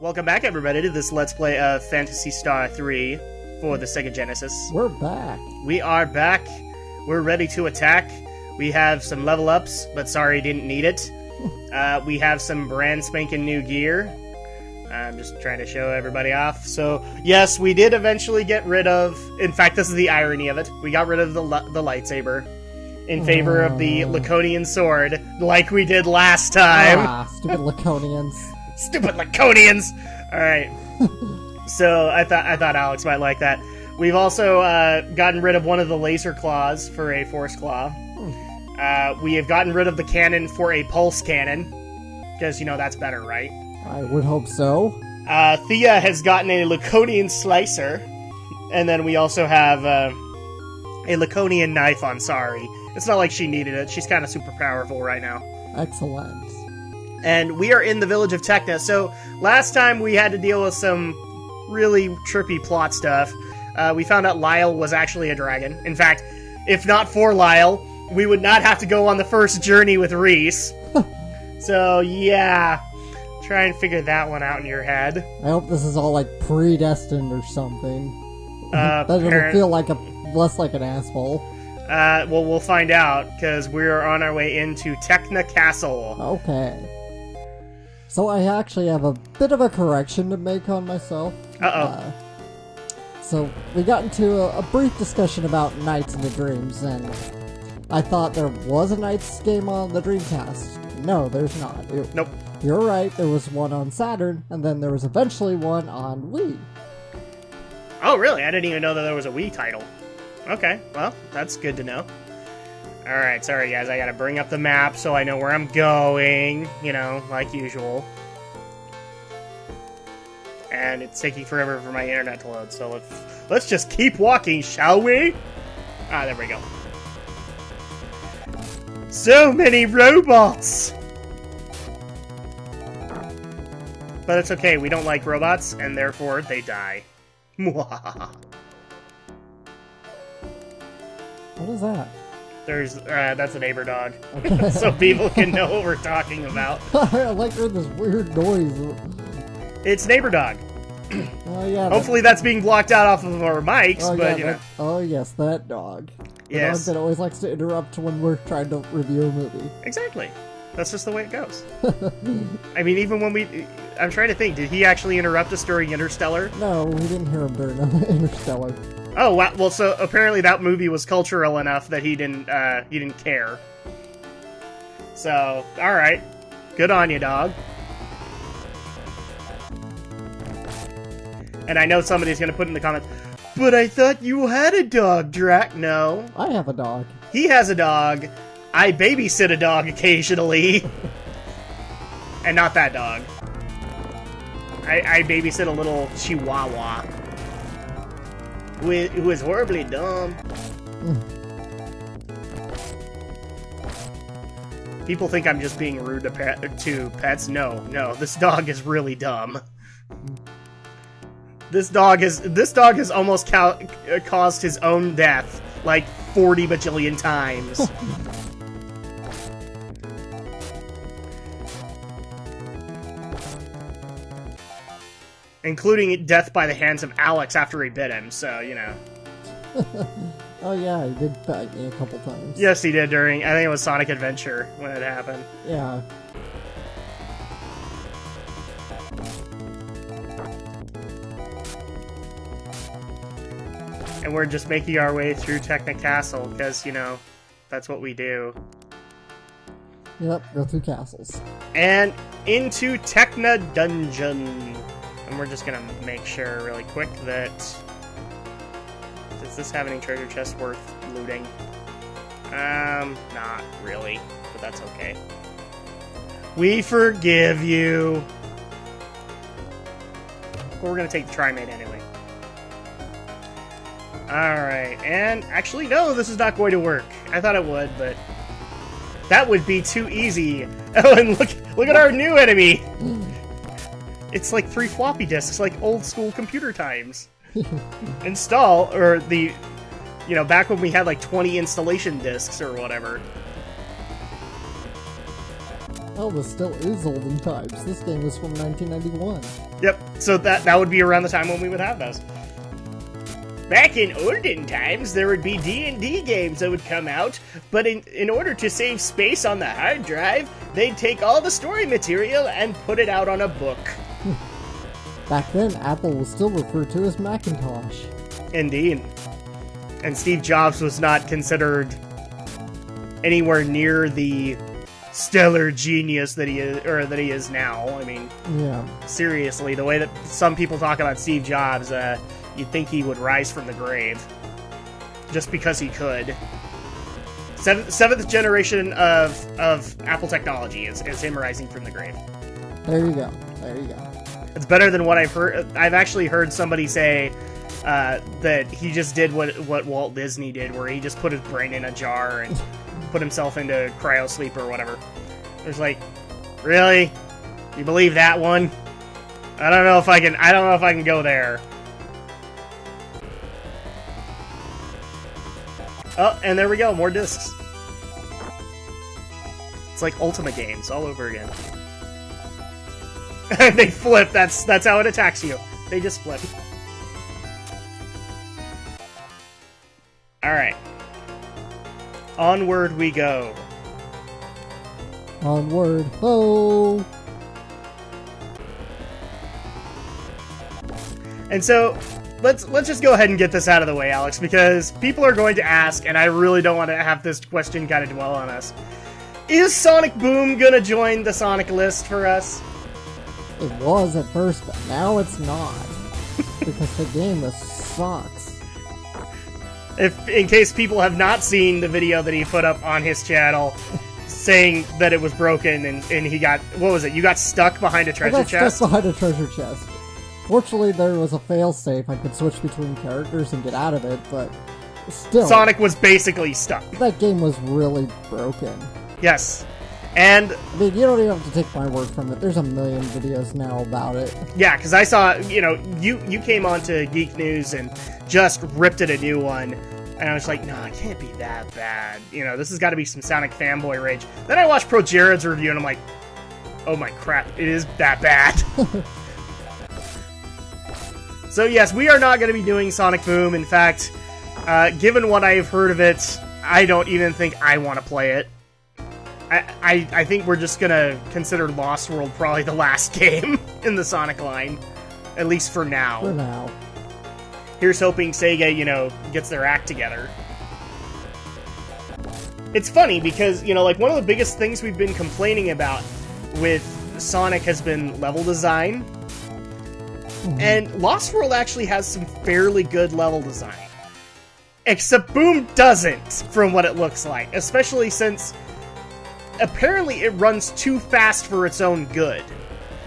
Welcome back, everybody, to this Let's Play of Phantasy Star 3 for the Sega Genesis. We're back. We are back. We're ready to attack. We have some level ups, but sorry, didn't need it. We have some brand spanking new gear. I'm just trying to show everybody off. So, yes, we did eventually get rid of... In fact, this is the irony of it. We got rid of the lightsaber in favor of the Laconian sword, like we did last time. Ah, stupid Laconians. Stupid Laconians! Alright. So, I thought Alex might like that. We've also gotten rid of one of the laser claws for a force claw. We have gotten rid of the cannon for a pulse cannon. Because, you know, that's better, right? I would hope so. Thea has gotten a Laconian slicer. And then we also have a Laconian knife on Sari. It's not like she needed it. She's kind of super powerful right now. Excellent. And we are in the village of Tekna. So, last time we had to deal with some really trippy plot stuff. We found out Lyle was actually a dragon. In fact, if not for Lyle, we would not have to go on the first journey with Reese. So, yeah. Try and figure that one out in your head. I hope this is all, like, predestined or something. That doesn't feel like less like an asshole. Well, we'll find out, because we're on our way into Tekna Castle. Okay. So I actually have a bit of a correction to make on myself. Uh-oh. So we got into a brief discussion about Nights in the Dreams, and I thought there was a Nights game on the Dreamcast. No, there's not. Nope. You're right, there was one on Saturn, and then there was eventually one on Wii. Oh, really? I didn't even know that there was a Wii title. Okay, well, that's good to know. Alright, sorry guys, I gotta bring up the map so I know where I'm going, you know, like usual. And it's taking forever for my internet to load, so let's just keep walking, shall we? Ah, there we go. So many robots! But it's okay, we don't like robots, and therefore they die. What is that? There's, that's a neighbor dog. So people can know what we're talking about. I like hearing this weird noise. It's neighbor dog. Oh, yeah. Hopefully that's being blocked out off of our mics, but, you know. Oh, yes, that dog. The yes. dog that always likes to interrupt when we're trying to review a movie. Exactly. That's just the way it goes. I mean, even when I'm trying to think, did he actually interrupt us during Interstellar? No, we didn't hear him during Interstellar. Oh, well, so apparently that movie was cultural enough that he didn't care. So, alright. Good on you, dog. And I know somebody's gonna put in the comments, but I thought you had a dog, Drak. No. I have a dog. He has a dog. I babysit a dog occasionally. And not that dog. I babysit a little chihuahua. Who is horribly dumb. People think I'm just being rude to pets. No, this dog is really dumb. This dog has almost caused his own death like 40 bajillion times. Including death by the hands of Alex after he bit him, so, you know. Oh yeah, he did bite me a couple times. Yes, he did during, I think it was Sonic Adventure when it happened. Yeah. And we're just making our way through Tekna Castle, because, you know, that's what we do. Yep, go through castles. And into Tekna Dungeon. And we're just gonna make sure really quick that... Does this have any treasure chests worth looting? Not really, but that's okay. We forgive you! But we're gonna take the Trimate anyway. Alright, and actually, no, this is not going to work. I thought it would, but... That would be too easy! Oh, and look at our new enemy! It's like 3 floppy disks, like old school computer times. Install, or the, you know, back when we had like 20 installation disks or whatever. Oh, this still is olden times. This game was from 1991. Yep, so that would be around the time when we would have those. Back in olden times, there would be D&D games that would come out, but in order to save space on the hard drive, they'd take all the story material and put it out on a book. Back then, Apple was still referred to as Macintosh. Indeed. And Steve Jobs was not considered anywhere near the stellar genius that he is now. I mean, yeah. Seriously, the way that some people talk about Steve Jobs, you'd think he would rise from the grave. Just because he could. Seventh generation of Apple technology is him rising from the grave. There you go. There you go. It's better than what I've heard. I've actually heard somebody say that he just did what Walt Disney did, where he just put his brain in a jar and put himself into cryo sleep or whatever. It's like, really? You believe that one? I don't know if I can go there. Oh, and there we go, more discs. It's like Ultimate Games all over again. They flip, that's how it attacks you. They just flip. Alright. Onward we go. Onward, ho! And so, let's just go ahead and get this out of the way, Alex, because people are going to ask, and I really don't want to have this question kind of dwell on us. Is Sonic Boom gonna join the Sonic list for us? It was at first, but now it's not. Because the game sucks. In case people have not seen the video that he put up on his channel saying that it was broken and he got, what was it? You got stuck behind a treasure chest? I got stuck behind a treasure chest. Fortunately, there was a failsafe. I could switch between characters and get out of it, but still. Sonic was basically stuck. That game was really broken. Yes. And I mean, you don't even have to take my word from it. There's a million videos now about it. Yeah, because I saw, you came onto Geek News and just ripped it a new one. And I was like, no, it can't be that bad. This has got to be some Sonic fanboy rage. Then I watched Pro Jared's review and I'm like, oh my crap, it is that bad. So yes, we are not going to be doing Sonic Boom. In fact, given what I've heard of it, I don't even think I want to play it. I think we're just gonna consider Lost World probably the last game in the Sonic line. At least for now. For now. Here's hoping Sega, gets their act together. It's funny because, like one of the biggest things we've been complaining about with Sonic has been level design. Mm-hmm. And Lost World actually has some fairly good level design. Except Boom doesn't, from what it looks like. Especially since apparently it runs too fast for its own good.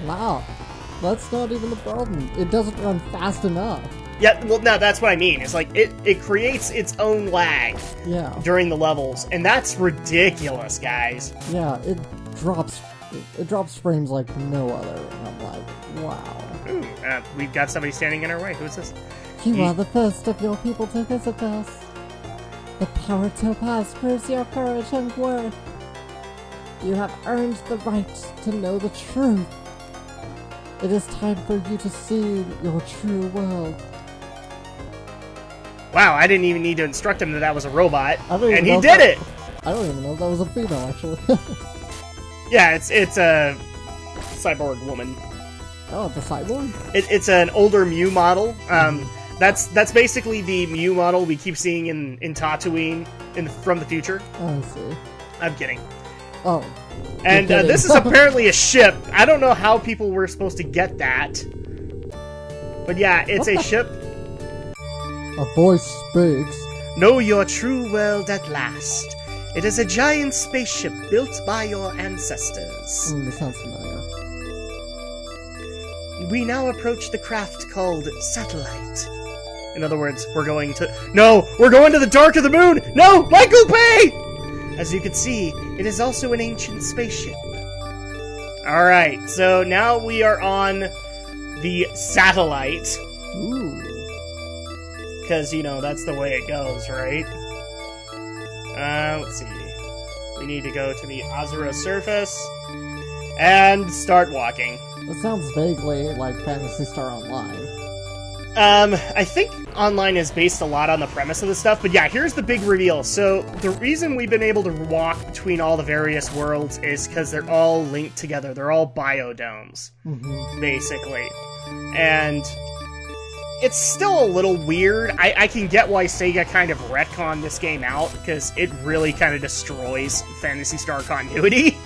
Wow. That's not even the problem. It doesn't run fast enough. Yeah, well, no, that's what I mean. It's like, it creates its own lag during the levels, and that's ridiculous, guys. Yeah, it drops frames like no other, and I'm like, wow. Ooh, we've got somebody standing in our way. Who's this? You are the first of your people to visit us. The power to pass proves your courage and worth. You have earned the right to know the truth. It is time for you to see your true world. Wow, I didn't even need to instruct him that was a robot, and he did it! I don't even know if that was a female, actually. Yeah, it's a cyborg woman. Oh, it's a cyborg? It's an older Mew model. That's basically the Mew model we keep seeing in Tatooine from the future. Oh, I see. I'm kidding. Oh. And this is apparently a ship. I don't know how people were supposed to get that. But yeah, it's a ship. A voice speaks. Know your true world at last. It is a giant spaceship built by your ancestors. This sounds familiar. We now approach the craft called Satellite. In other words, we're going to... No! We're going to the dark of the moon! No! Michael Bay! As you can see, it is also an ancient spaceship. Alright, so now we are on the Satellite. Ooh. Because, that's the way it goes, right? Let's see. We need to go to the Azura surface. And start walking. It sounds vaguely like Phantasy Star Online. I think online is based a lot on the premise of the stuff, but yeah, here's the big reveal. So, the reason we've been able to walk between all the various worlds is because they're all linked together. They're all biodomes, basically. And it's still a little weird. I can get why Sega kind of retconned this game out, because it really kind of destroys Phantasy Star continuity.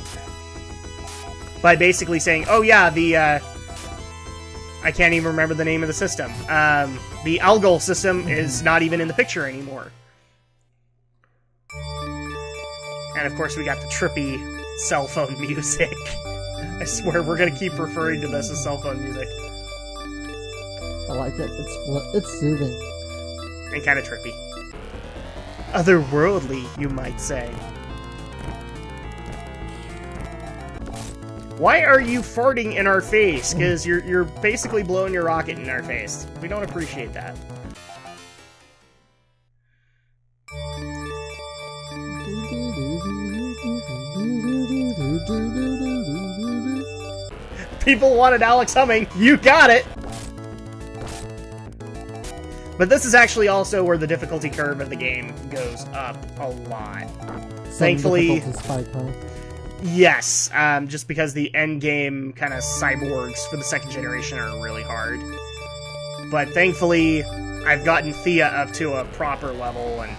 By basically saying, oh yeah, the, I can't even remember the name of the system. The Algol system is not even in the picture anymore. And of course we got the trippy cell phone music. I swear we're gonna keep referring to this as cell phone music. I like it. It's soothing. And kind of trippy. Otherworldly, you might say. Why are you farting in our face? Because you're basically blowing your rocket in our face. We don't appreciate that. People wanted Alex humming. You got it! But this is actually also where the difficulty curve of the game goes up a lot. Thankfully... Yes, just because the endgame kind of cyborgs for the second generation are really hard. But thankfully, I've gotten Thea up to a proper level, and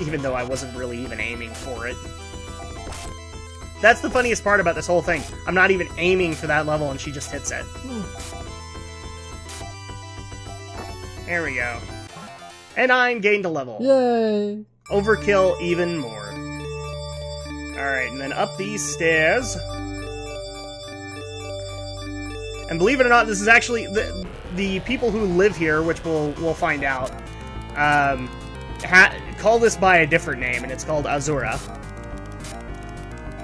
even though I wasn't really even aiming for it. That's the funniest part about this whole thing. I'm not even aiming for that level, and she just hits it. There we go. And I'm gained a level. Yay! Overkill even more. Alright, and then up these stairs. And believe it or not, this is actually... The people who live here, which we'll find out, call this by a different name, and it's called Azura.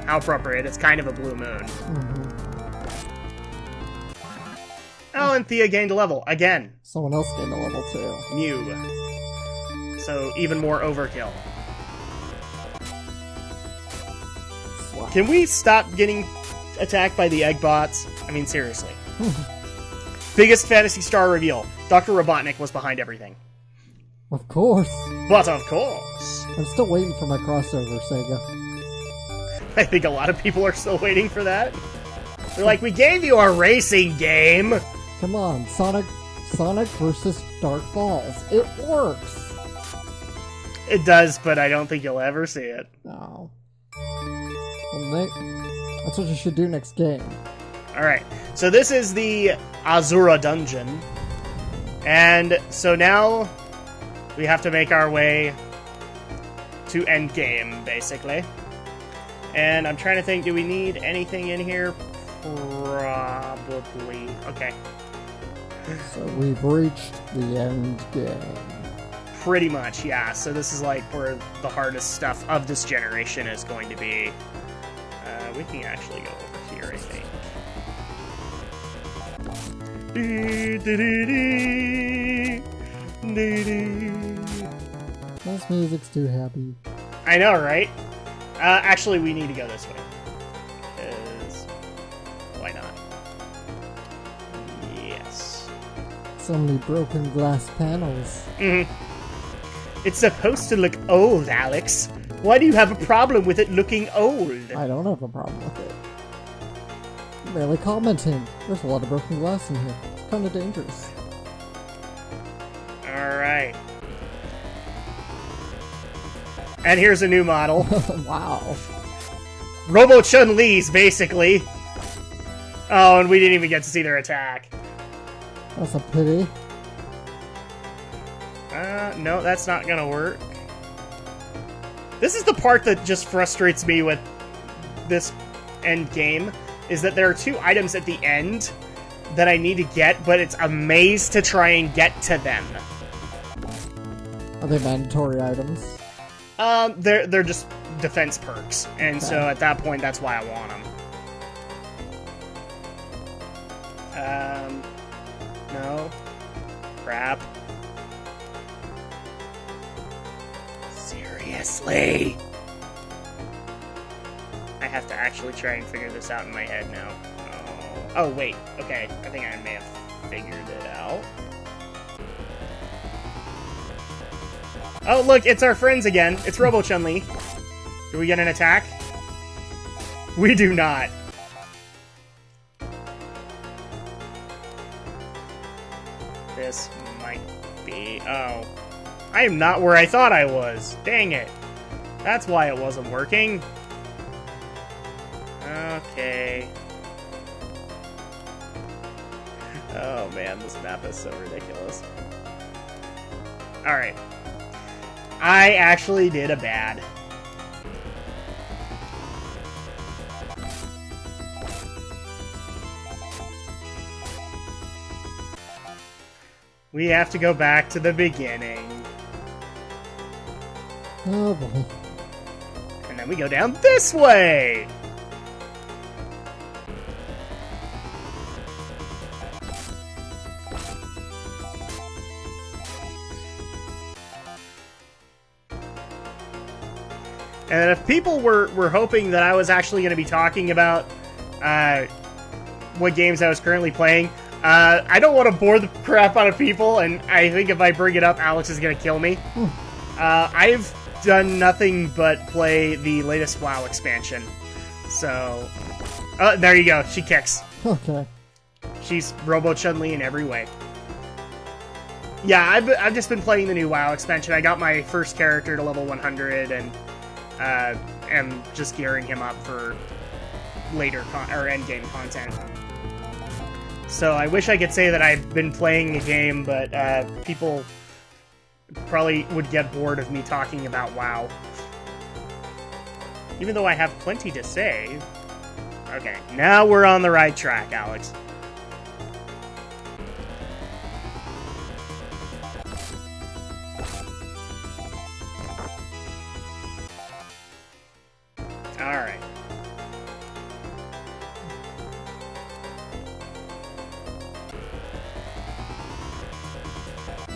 How appropriate. It's kind of a blue moon. Oh, and Thea gained a level. Again. Someone else gained a level, too. Mew. So, even more overkill. Can we stop getting attacked by the egg bots? I mean, seriously. Biggest Phantasy Star reveal. Dr. Robotnik was behind everything. Of course. But of course. I'm still waiting for my crossover, Sega. I think a lot of people are still waiting for that. They're like, we gave you a racing game! Come on, Sonic versus Dark Falls. It works! It does, but I don't think you'll ever see it. No. Well, that's what you should do next game. Alright, so this is the Azura dungeon. And so now we have to make our way to endgame, basically. And I'm trying to think, do we need anything in here? Probably. Okay. So we've reached the end game. Pretty much, yeah. So this is like where the hardest stuff of this generation is going to be. We can actually go over here, I think. This music's too happy. I know, right? Actually, we need to go this way. Because... why not? Yes. So many broken glass panels. It's supposed to look old, Alex. Why do you have a problem with it looking old? I don't have a problem with it. I'm barely commenting. There's a lot of broken glass in here. It's kind of dangerous. Alright. And here's a new model. Wow. Robo Chun-Li's, basically. Oh, and we didn't even get to see their attack. That's a pity. No, that's not gonna work. This is the part that just frustrates me with this end game, is that there are two items at the end that I need to get, but it's a maze to try and get to them. Are they mandatory items? They're just defense perks, and so at that point, that's why I want them. No. Crap. Seriously? I have to actually try and figure this out in my head now. Oh, wait. Okay, I think I may have figured it out. Oh, look, it's our friends again. It's Robo Chun-Li. Do we get an attack? We do not. This might be... Oh. I am not where I thought I was. Dang it. That's why it wasn't working. Okay. Oh man, this map is so ridiculous. Alright. I actually did a bad. We have to go back to the beginning. Oh boy. And then we go down this way! And if people were hoping that I was actually going to be talking about what games I was currently playing, I don't want to bore the crap out of people, and I think if I bring it up, Alex is going to kill me. I've done nothing but play the latest WoW expansion. So, there you go. She kicks. Okay. She's Robo Chun-Li in every way. Yeah, I've just been playing the new WoW expansion. I got my first character to level 100, and am just gearing him up for later endgame content. So I wish I could say that I've been playing the game, but people probably would get bored of me talking about WoW. Even though I have plenty to say. Okay, now we're on the right track, Alex. Alright.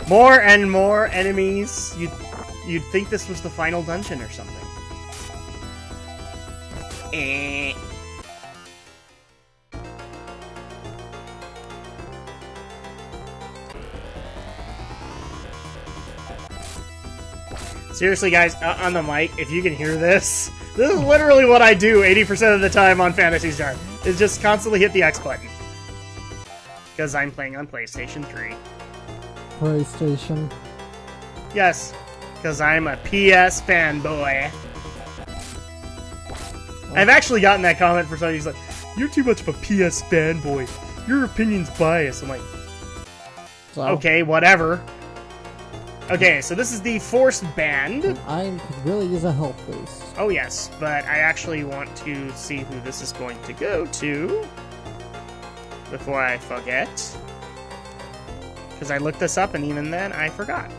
More and more enemies. You'd think this was the final dungeon or something. Seriously, guys, on the mic, if you can hear this, this is literally what I do 80% of the time on Phantasy Star. Is just constantly hit the X button. Because I'm playing on PlayStation 3. PlayStation. Yes, because I'm a PS fanboy. I've actually gotten that comment from somebody who's like, "You're too much of a PS fanboy. Your opinion's biased." I'm like, So, okay, whatever. Okay, so this is the Forced Band. I could really use a health boost. Oh yes, but I actually want to see who this is going to go to before I forget. Because I looked this up and even then I forgot.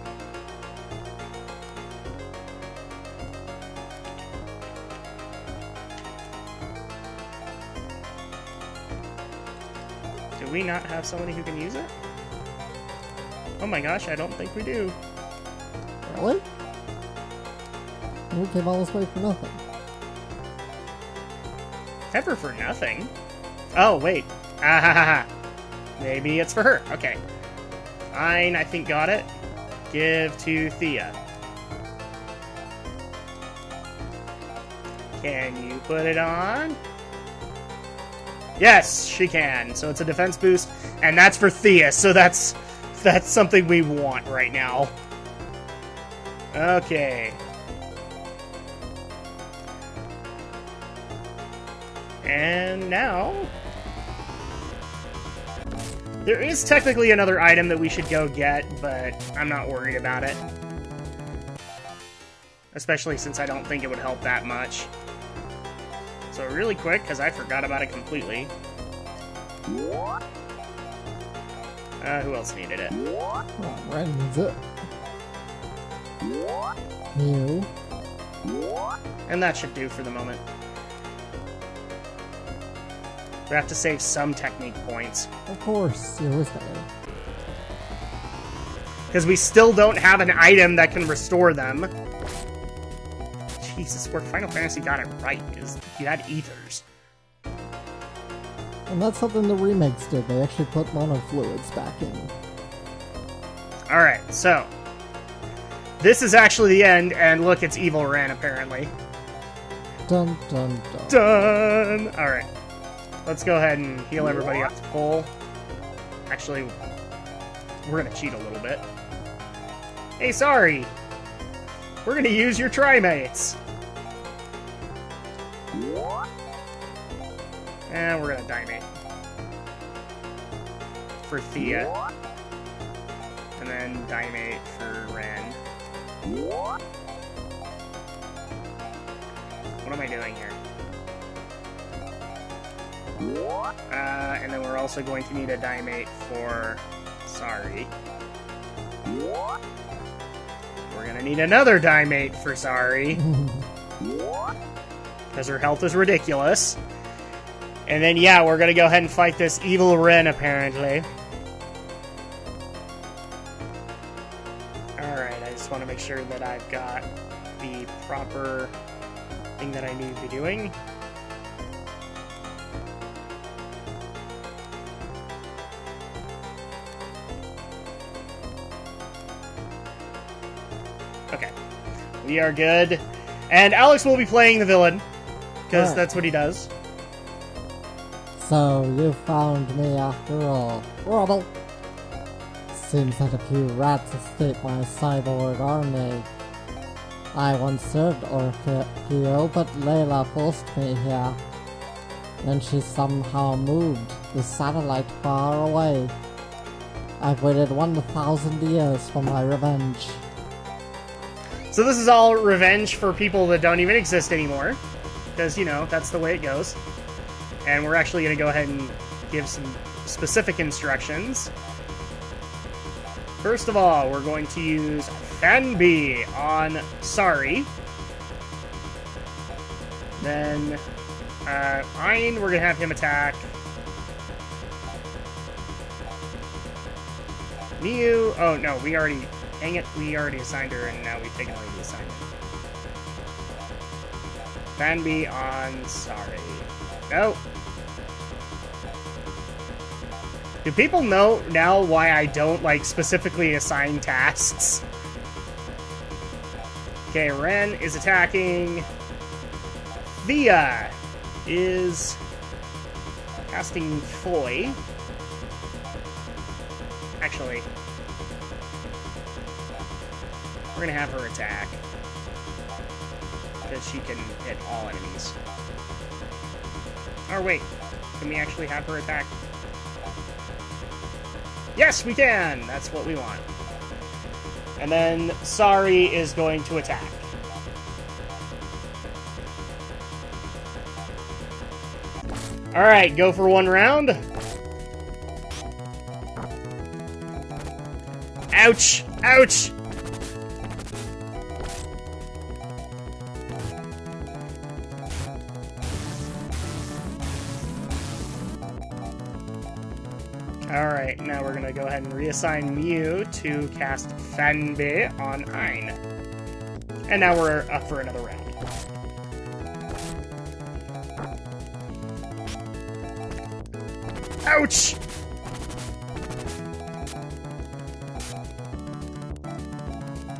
Do we not have somebody who can use it? Oh my gosh, I don't think we do. Really? We came all this way for nothing. Never for nothing. Oh, wait. Ah ha ha ha. Maybe it's for her. Okay. Fine, I think got it. Give to Thea. Can you put it on? Yes, she can. So it's a defense boost, and that's for Thea, so that's something we want right now. Okay. And now... there is technically another item that we should go get, but I'm not worried about it. Especially since I don't think it would help that much. So really quick, because I forgot about it completely. Who else needed it? Oh, Ren needs it. You. And that should do for the moment. We have to save some technique points. Of course, you always have. Because we still don't have an item that can restore them. Jesus, where Final Fantasy got it right is you had ethers. And that's something the remakes did. They actually put monofluids back in. Alright, so. This is actually the end, and look, it's Evil Ren, apparently. Dun dun dun. Done! Alright. Let's go ahead and heal everybody up to full. Actually, we're gonna cheat a little bit. Hey, sorry! We're gonna use your Trimates! And we're gonna Dimate. For Thea. And then Dimate for Ren. What am I doing here? And then we're also going to need a Dimate for Sari. We're gonna need another Dimate for Sari. Because her health is ridiculous. And then, yeah, we're gonna go ahead and fight this evil Ren, apparently. Alright, I just want to make sure that I've got the proper thing that I need to be doing. Okay. We are good. And Alex will be playing the villain, because that's what he does. So, you found me after all. Rubble! Seems that a few rats escaped my cyborg army. I once served Orkio, but Layla forced me here. Then she somehow moved the satellite far away. I've waited 1,000 years for my revenge. So this is all revenge for people that don't even exist anymore. Because, you know, that's the way it goes. And we're actually going to go ahead and give some specific instructions. First of all, we're going to use Fanby on Sari. Then, Ein, we're going to have him attack. Miu, oh no, we already, dang it, we already assigned her and now we've taken away the assignment. Fanby on Sari. Nope. Do people know now why I don't, like, specifically assign tasks? Okay, Ren is attacking. Thea is casting Foy. Actually, we're gonna have her attack. Because she can hit all enemies. Or wait, can we actually have her attack? Yes, we can! That's what we want. And then Sari is going to attack. Alright, go for one round. Ouch! Ouch! Alright, now we're gonna go ahead and reassign Miu to cast Fanbe on Ein. And now we're up for another round. Ouch!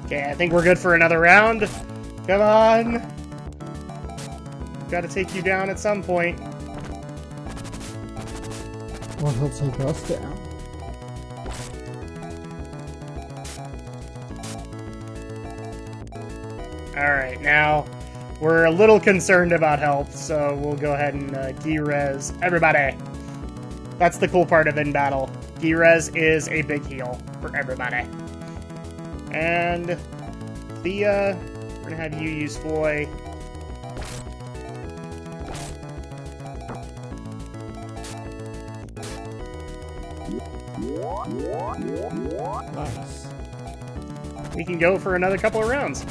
Okay, I think we're good for another round. Come on! Gotta take you down at some point. Or he'll take us down. Alright, now we're a little concerned about health, so we'll go ahead and G-Res everybody. That's the cool part of in battle. G-Res is a big heal for everybody. And Thea, we're gonna have you use Foy. Nice. We can go for another couple of rounds.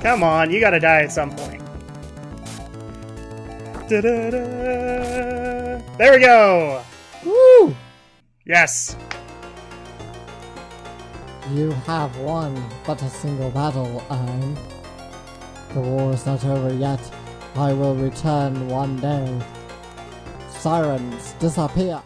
Come on, you gotta die at some point. Da-da-da. There we go! Woo! Yes. You have won but a single battle, Anne. The war is not over yet. I will return one day. Sirens, disappear!